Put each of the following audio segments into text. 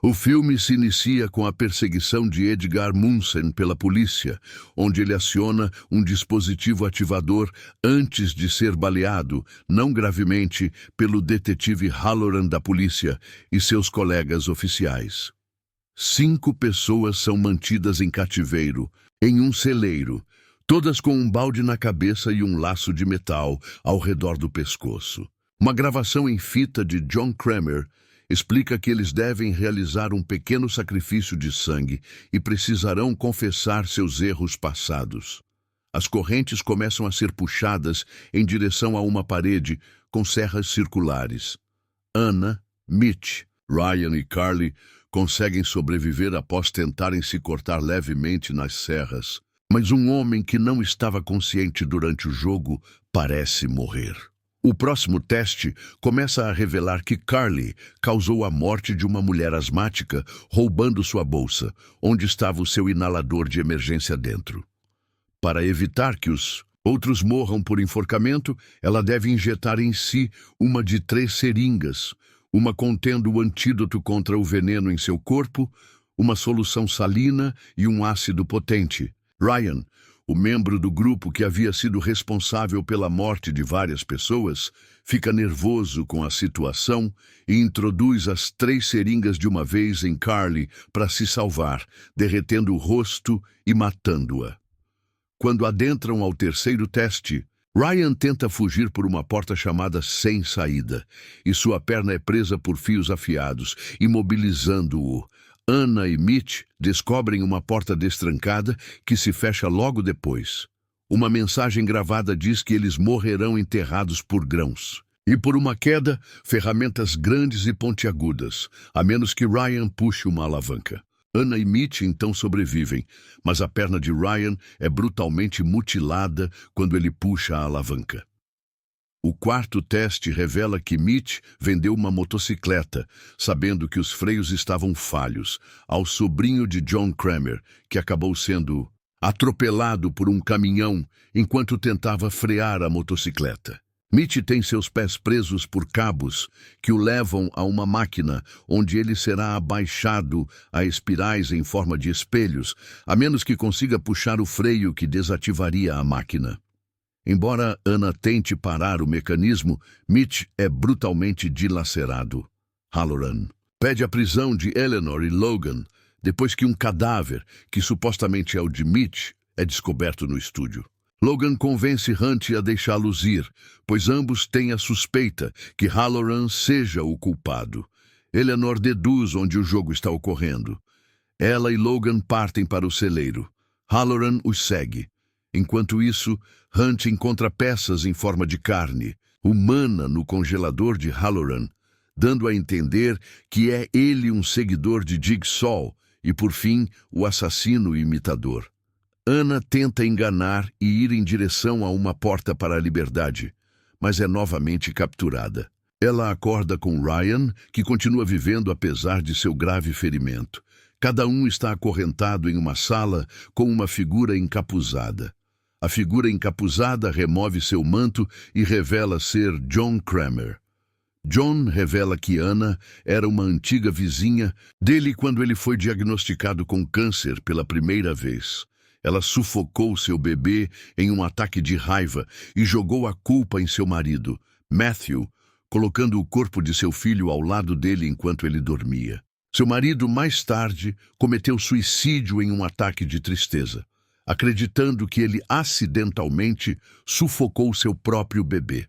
O filme se inicia com a perseguição de Edgar Munsen pela polícia, onde ele aciona um dispositivo ativador antes de ser baleado, não gravemente, pelo detetive Halloran da polícia e seus colegas oficiais. 5 pessoas são mantidas em cativeiro, em um celeiro, todas com um balde na cabeça e um laço de metal ao redor do pescoço. Uma gravação em fita de John Kramer explica que eles devem realizar um pequeno sacrifício de sangue e precisarão confessar seus erros passados. As correntes começam a ser puxadas em direção a uma parede com serras circulares. Anna, Mitch, Ryan e Carly conseguem sobreviver após tentarem se cortar levemente nas serras, mas um homem que não estava consciente durante o jogo parece morrer. O próximo teste começa a revelar que Carly causou a morte de uma mulher asmática roubando sua bolsa, onde estava o seu inalador de emergência dentro. Para evitar que os outros morram por enforcamento, ela deve injetar em si uma de 3 seringas, uma contendo o antídoto contra o veneno em seu corpo, uma solução salina e um ácido potente. Ryan, o membro do grupo que havia sido responsável pela morte de várias pessoas, fica nervoso com a situação e introduz as 3 seringas de uma vez em Carly para se salvar, derretendo o rosto e matando-a. Quando adentram ao terceiro teste, Ryan tenta fugir por uma porta chamada Sem Saída, e sua perna é presa por fios afiados, imobilizando-o. Anna e Mitch descobrem uma porta destrancada que se fecha logo depois. Uma mensagem gravada diz que eles morrerão enterrados por grãos. E por uma queda, ferramentas grandes e pontiagudas, a menos que Ryan puxe uma alavanca. Anna e Mitch então sobrevivem, mas a perna de Ryan é brutalmente mutilada quando ele puxa a alavanca. O quarto teste revela que Mitch vendeu uma motocicleta, sabendo que os freios estavam falhos, ao sobrinho de John Kramer, que acabou sendo atropelado por um caminhão enquanto tentava frear a motocicleta. Mitch tem seus pés presos por cabos que o levam a uma máquina onde ele será abaixado a espirais em forma de espelhos, a menos que consiga puxar o freio que desativaria a máquina. Embora Anna tente parar o mecanismo, Mitch é brutalmente dilacerado. Halloran pede a prisão de Eleanor e Logan depois que um cadáver, que supostamente é o de Mitch, é descoberto no estúdio. Logan convence Hunt a deixá-los ir, pois ambos têm a suspeita que Halloran seja o culpado. Eleanor deduz onde o jogo está ocorrendo. Ela e Logan partem para o celeiro. Halloran os segue. Enquanto isso, Hunt encontra peças em forma de carne, humana no congelador de Halloran, dando a entender que é ele um seguidor de Jigsaw e, por fim, o assassino imitador. Anna tenta enganar e ir em direção a uma porta para a liberdade, mas é novamente capturada. Ela acorda com Ryan, que continua vivendo apesar de seu grave ferimento. Cada um está acorrentado em uma sala com uma figura encapuzada. A figura encapuzada remove seu manto e revela ser John Kramer. John revela que Anna era uma antiga vizinha dele quando ele foi diagnosticado com câncer pela primeira vez. Ela sufocou seu bebê em um ataque de raiva e jogou a culpa em seu marido, Matthew, colocando o corpo de seu filho ao lado dele enquanto ele dormia. Seu marido, mais tarde, cometeu suicídio em um ataque de tristeza, acreditando que ele acidentalmente sufocou seu próprio bebê.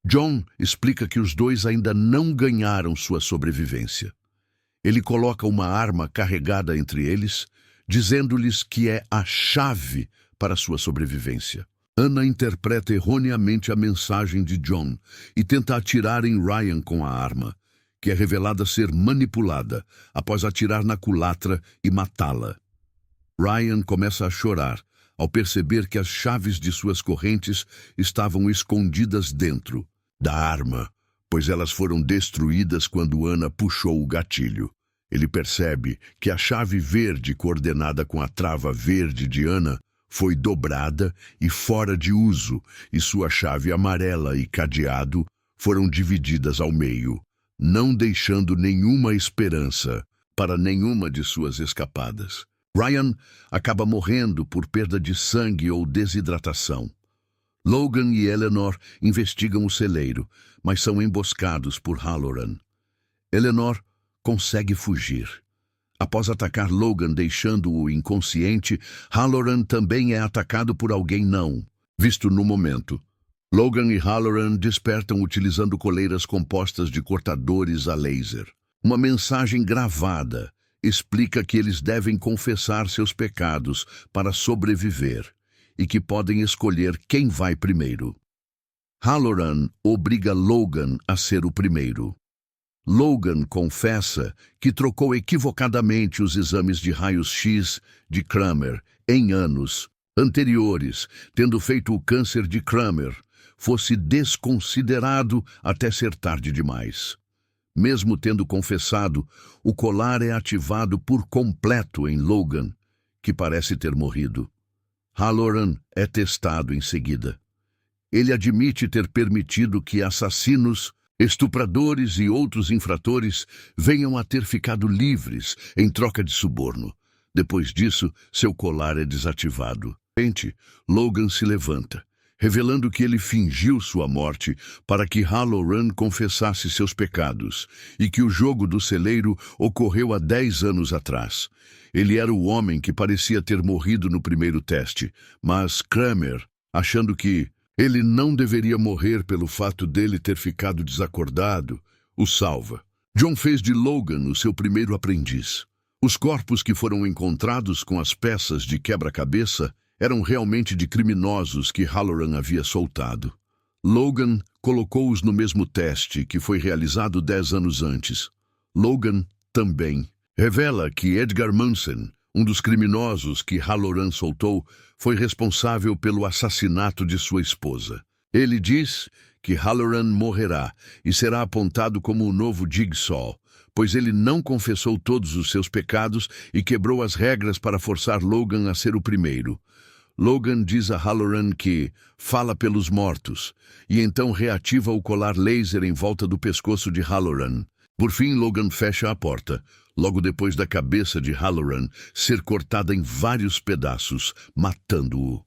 John explica que os dois ainda não ganharam sua sobrevivência. Ele coloca uma arma carregada entre eles, dizendo-lhes que é a chave para sua sobrevivência. Anna interpreta erroneamente a mensagem de John e tenta atirar em Ryan com a arma, que é revelada ser manipulada após atirar na culatra e matá-la. Ryan começa a chorar ao perceber que as chaves de suas correntes estavam escondidas dentro da arma, pois elas foram destruídas quando Anna puxou o gatilho. Ele percebe que a chave verde coordenada com a trava verde de Anna foi dobrada e fora de uso, e sua chave amarela e cadeado foram divididas ao meio, não deixando nenhuma esperança para nenhuma de suas escapadas. Ryan acaba morrendo por perda de sangue ou desidratação. Logan e Eleanor investigam o celeiro, mas são emboscados por Halloran. Eleanor consegue fugir. Após atacar Logan deixando-o inconsciente, Halloran também é atacado por alguém não visto no momento. Logan e Halloran despertam utilizando coleiras compostas de cortadores a laser. Uma mensagem gravada explica que eles devem confessar seus pecados para sobreviver e que podem escolher quem vai primeiro. Halloran obriga Logan a ser o primeiro. Logan confessa que trocou equivocadamente os exames de raios-x de Kramer em anos anteriores, tendo feito o câncer de Kramer fosse desconsiderado até ser tarde demais. Mesmo tendo confessado, o colar é ativado por completo em Logan, que parece ter morrido. Halloran é testado em seguida. Ele admite ter permitido que assassinos, estupradores e outros infratores venham a ter ficado livres em troca de suborno. Depois disso, seu colar é desativado. De repente, Logan se levanta, revelando que ele fingiu sua morte para que Halloran confessasse seus pecados e que o jogo do celeiro ocorreu há 10 anos atrás. Ele era o homem que parecia ter morrido no primeiro teste, mas Kramer, achando que ele não deveria morrer pelo fato dele ter ficado desacordado, o salva. John fez de Logan o seu primeiro aprendiz. Os corpos que foram encontrados com as peças de quebra-cabeça eram realmente de criminosos que Halloran havia soltado. Logan colocou-os no mesmo teste que foi realizado 10 anos antes. Logan também revela que Edgar Munson, um dos criminosos que Halloran soltou, foi responsável pelo assassinato de sua esposa. Ele diz que Halloran morrerá e será apontado como o novo Jigsaw, pois ele não confessou todos os seus pecados e quebrou as regras para forçar Logan a ser o primeiro. Logan diz a Halloran que fala pelos mortos, e então reativa o colar laser em volta do pescoço de Halloran. Por fim, Logan fecha a porta, logo depois da cabeça de Halloran ser cortada em vários pedaços, matando-o.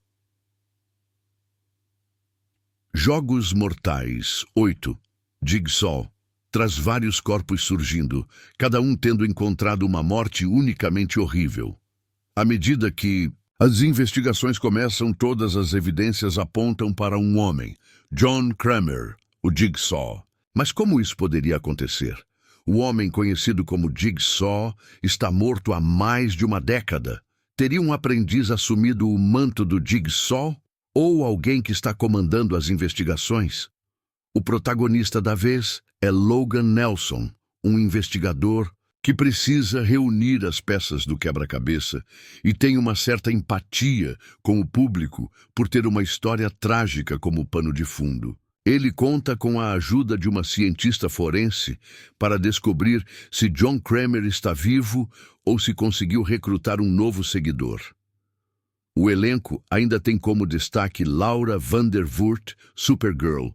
Jogos Mortais 8. Jigsaw traz vários corpos surgindo, cada um tendo encontrado uma morte unicamente horrível. À medida que as investigações começam, todas as evidências apontam para um homem, John Kramer, o Jigsaw. Mas como isso poderia acontecer? O homem conhecido como Jigsaw está morto há mais de uma década. Teria um aprendiz assumido o manto do Jigsaw? Ou alguém que está comandando as investigações? O protagonista da vez é Logan Nelson, um investigador que precisa reunir as peças do quebra-cabeça e tem uma certa empatia com o público por ter uma história trágica como pano de fundo. Ele conta com a ajuda de uma cientista forense para descobrir se John Kramer está vivo ou se conseguiu recrutar um novo seguidor. O elenco ainda tem como destaque Laura Vandervoort, Supergirl,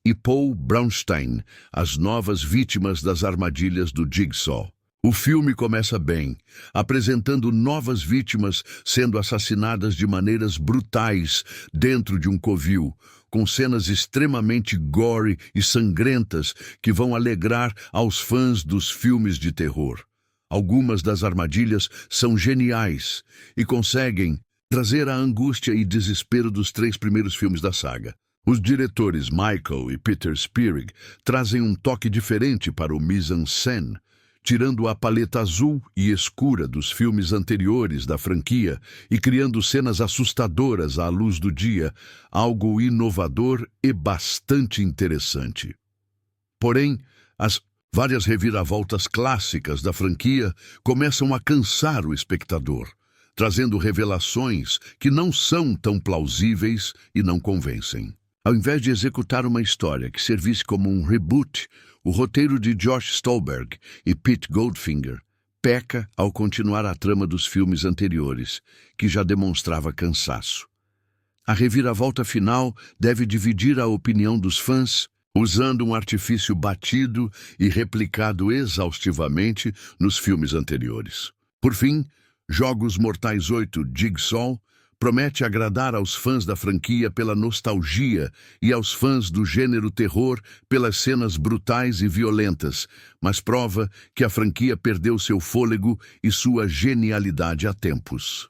e Paul Braunstein, as novas vítimas das armadilhas do Jigsaw. O filme começa bem, apresentando novas vítimas sendo assassinadas de maneiras brutais dentro de um covil, com cenas extremamente gore e sangrentas que vão alegrar aos fãs dos filmes de terror. Algumas das armadilhas são geniais e conseguem trazer a angústia e desespero dos 3 primeiros filmes da saga. Os diretores Michael e Peter Spierig trazem um toque diferente para o mise-en-scène, tirando a paleta azul e escura dos filmes anteriores da franquia e criando cenas assustadoras à luz do dia, algo inovador e bastante interessante. Porém, as várias reviravoltas clássicas da franquia começam a cansar o espectador, trazendo revelações que não são tão plausíveis e não convencem. Ao invés de executar uma história que servisse como um reboot, o roteiro de Josh Stolberg e Pete Goldfinger peca ao continuar a trama dos filmes anteriores, que já demonstrava cansaço. A reviravolta final deve dividir a opinião dos fãs usando um artifício batido e replicado exaustivamente nos filmes anteriores. Por fim, Jogos Mortais 8 Jigsaw promete agradar aos fãs da franquia pela nostalgia e aos fãs do gênero terror pelas cenas brutais e violentas, mas prova que a franquia perdeu seu fôlego e sua genialidade há tempos.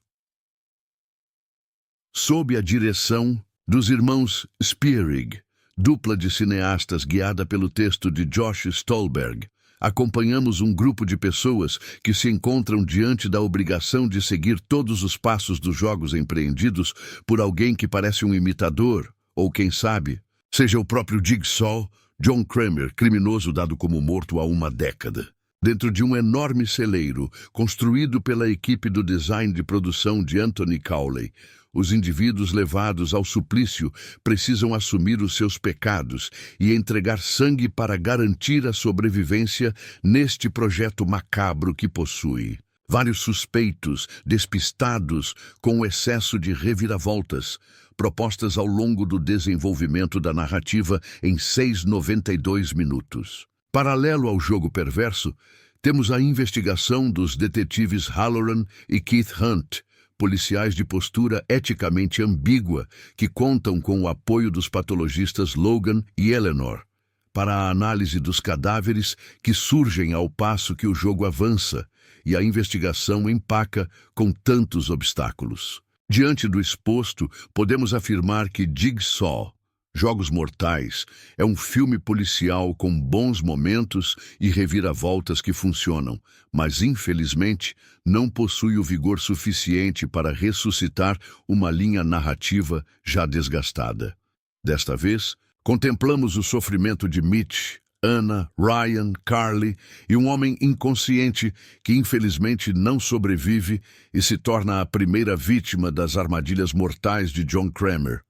Sob a direção dos irmãos Spierig, dupla de cineastas guiada pelo texto de Josh Stolberg, acompanhamos um grupo de pessoas que se encontram diante da obrigação de seguir todos os passos dos jogos empreendidos por alguém que parece um imitador, ou quem sabe, seja o próprio Jigsaw, John Kramer, criminoso dado como morto há uma década. Dentro de um enorme celeiro, construído pela equipe do design de produção de Anthony Cowley, os indivíduos levados ao suplício precisam assumir os seus pecados e entregar sangue para garantir a sobrevivência neste projeto macabro que possui vários suspeitos, despistados com o excesso de reviravoltas, propostas ao longo do desenvolvimento da narrativa em 6,92 minutos. Paralelo ao jogo perverso, temos a investigação dos detetives Halloran e Keith Hunt, policiais de postura eticamente ambígua que contam com o apoio dos patologistas Logan e Eleanor para a análise dos cadáveres que surgem ao passo que o jogo avança e a investigação empaca com tantos obstáculos. Diante do exposto, podemos afirmar que Jigsaw, Jogos Mortais, é um filme policial com bons momentos e reviravoltas que funcionam, mas, infelizmente, não possui o vigor suficiente para ressuscitar uma linha narrativa já desgastada. Desta vez, contemplamos o sofrimento de Mitch, Anna, Ryan, Carly e um homem inconsciente que, infelizmente, não sobrevive e se torna a primeira vítima das armadilhas mortais de John Kramer,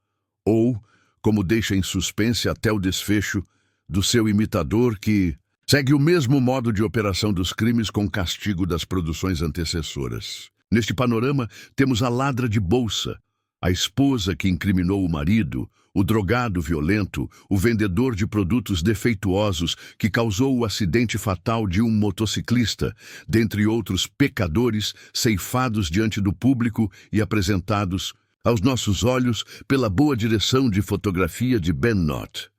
ou como deixa em suspense até o desfecho do seu imitador que segue o mesmo modo de operação dos crimes com castigo das produções antecessoras. Neste panorama, temos a ladra de bolsa, a esposa que incriminou o marido, o drogado violento, o vendedor de produtos defeituosos que causou o acidente fatal de um motociclista, dentre outros pecadores ceifados diante do público e apresentados aos nossos olhos pela boa direção de fotografia de Ben Knott.